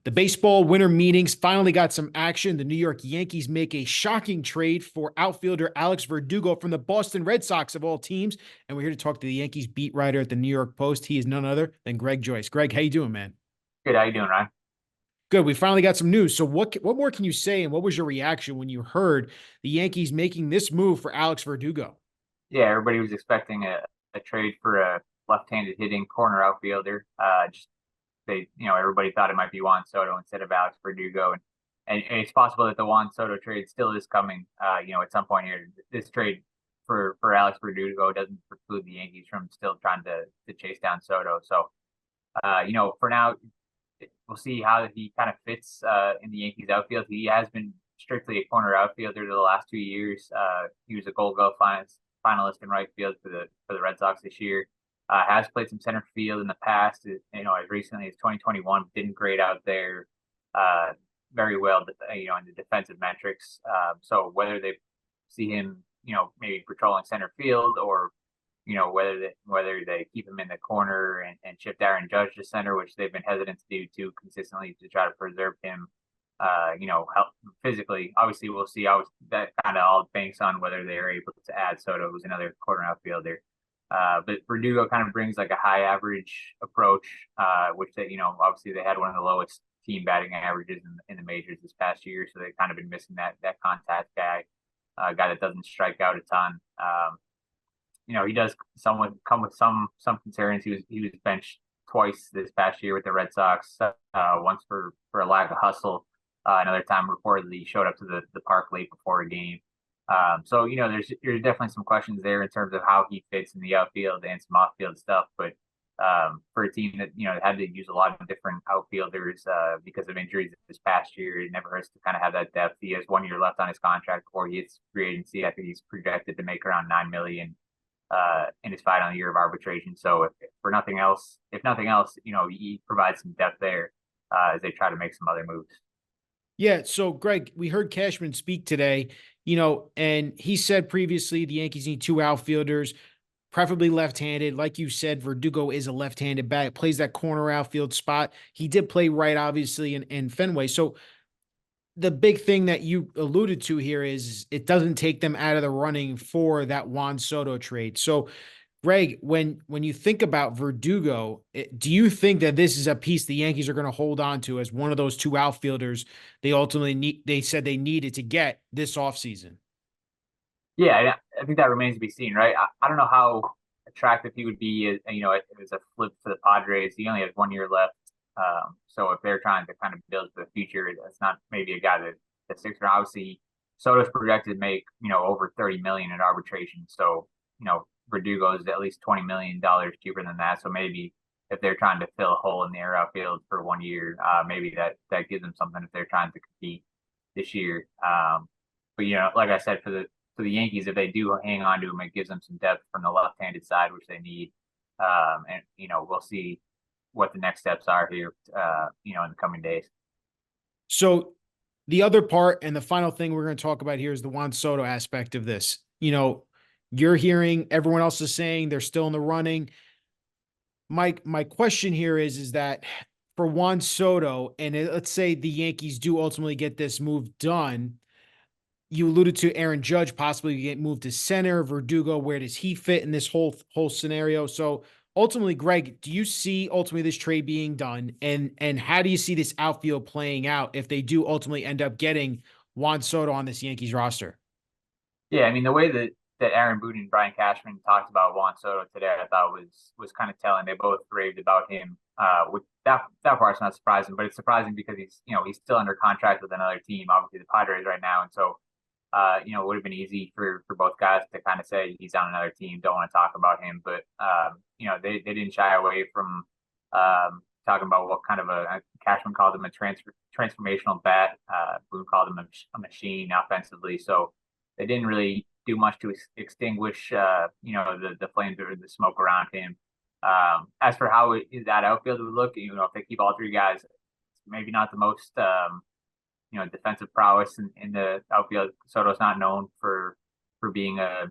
The baseball winter meetings finally got some action. The New York Yankees make a shocking trade for outfielder Alex Verdugo from the Boston Red Sox of all teams. And we're here to talk to the Yankees beat writer at the New York Post. He is none other than Greg Joyce. Greg, how you doing, man? Good. How you doing, Ryan? Good. We finally got some news. So what more can you say, and what was your reaction when you heard the Yankees making this move for Alex Verdugo? Yeah, everybody was expecting a trade for a left-handed hitting corner outfielder. Just everybody thought it might be Juan Soto instead of Alex Verdugo, and it's possible that the Juan Soto trade still is coming. At some point here, this trade for Alex Verdugo doesn't preclude the Yankees from still trying to chase down Soto. So, for now, we'll see how he kind of fits in the Yankees outfield. He has been strictly a corner outfielder the last 2 years. He was a Gold Glove finalist in right field for the Red Sox this year. Has played some center field in the past. As recently as 2021, didn't grade out there very well. In the defensive metrics. So whether they see him, maybe patrolling center field, or whether they keep him in the corner and shift Aaron Judge to center, which they've been hesitant to do too consistently to try to preserve him. Help physically. Obviously, we'll see how that kind of all banks on whether they are able to add Soto, who's another corner outfielder. But Verdugo kind of brings like a high average approach, which obviously they had one of the lowest team batting averages in the majors this past year, so they've kind of been missing that contact guy, guy that doesn't strike out a ton. He does somewhat come with some concerns. He was benched twice this past year with the Red Sox, once for a lack of hustle. Another time reportedly showed up to the park late before a game. There's definitely some questions there in terms of how he fits in the outfield and some off-field stuff. But for a team that had to use a lot of different outfielders because of injuries this past year, it never hurts to kind of have that depth. He has 1 year left on his contract before he hits free agency. I think he's projected to make around $9 million in his final year of arbitration. So if nothing else, he provides some depth there as they try to make some other moves. Yeah. So, Greg, we heard Cashman speak today, and he said previously the Yankees need two outfielders, preferably left-handed. Like you said, Verdugo is a left-handed bat, plays that corner outfield spot. He did play right, obviously, in Fenway. So, the big thing that you alluded to here is it doesn't take them out of the running for that Juan Soto trade. So, Greg, when you think about Verdugo, do you think that this is a piece the Yankees are going to hold on to as one of those two outfielders they ultimately need? They said they needed to get this offseason. Yeah, I think that remains to be seen, right? I don't know how attractive he would be. As a flip for the Padres. He only has 1 year left. So if they're trying to kind of build for the future, it's not maybe a guy that sticks around. Obviously, Soto's projected to make over 30 million in arbitration. So Verdugo is at least $20 million cheaper than that. So maybe if they're trying to fill a hole in the air outfield for 1 year, maybe that gives them something if they're trying to compete this year. But like I said, for the Yankees, if they do hang on to him, it gives them some depth from the left-handed side, which they need. And we'll see what the next steps are here, in the coming days. So the other part and the final thing we're going to talk about here is the Juan Soto aspect of this. You're hearing everyone else is saying they're still in the running. My question here is that for Juan Soto, and let's say the Yankees do ultimately get this move done, you alluded to Aaron Judge possibly get moved to center. Verdugo, where does he fit in this whole scenario? So ultimately, Greg, do you see ultimately this trade being done, and how do you see this outfield playing out if they do ultimately end up getting Juan Soto on this Yankees roster? Yeah, I mean the way that Aaron Boone and Brian Cashman talked about Juan Soto today, I thought was kind of telling. They both raved about him. With that part's not surprising, but it's surprising because he's still under contract with another team, obviously the Padres right now, and so it would have been easy for both guys to kind of say he's on another team, don't want to talk about him. But they didn't shy away from talking about what kind of Cashman called him a transformational bat. Boone called him a machine offensively. So they didn't really do much to extinguish the flames or the smoke around him. As for how that outfield would look, if they keep all three guys, maybe not the most defensive prowess in the outfield. Soto's not known for being a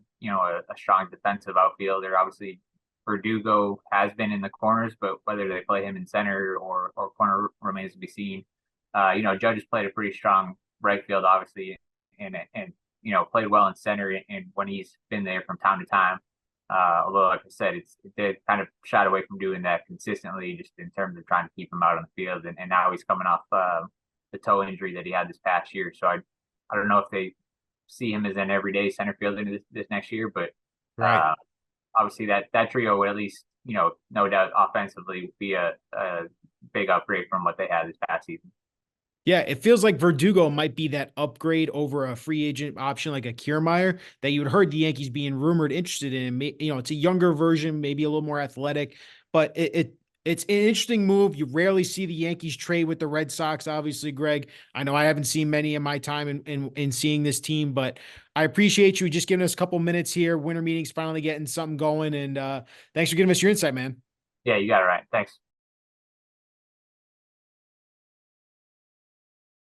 strong defensive outfielder. Obviously, Verdugo has been in the corners, but whether they play him in center or corner remains to be seen. Judge has played a pretty strong right field, obviously, and played well in center and when he's been there from time to time. Although, like I said, it did kind of shied away from doing that consistently, just in terms of trying to keep him out on the field. And now he's coming off the toe injury that he had this past year. So I don't know if they see him as an everyday center fielder this next year, but Right. obviously that trio would at least, no doubt offensively be a big upgrade from what they had this past season. Yeah, it feels like Verdugo might be that upgrade over a free agent option like a Kiermaier that you had heard the Yankees being rumored interested in. It's a younger version, maybe a little more athletic, but it's an interesting move. You rarely see the Yankees trade with the Red Sox, obviously, Greg. I know I haven't seen many in my time in seeing this team, but I appreciate you just giving us a couple minutes here. Winter meetings finally getting something going, and thanks for giving us your insight, man. Yeah, you got it right. Thanks.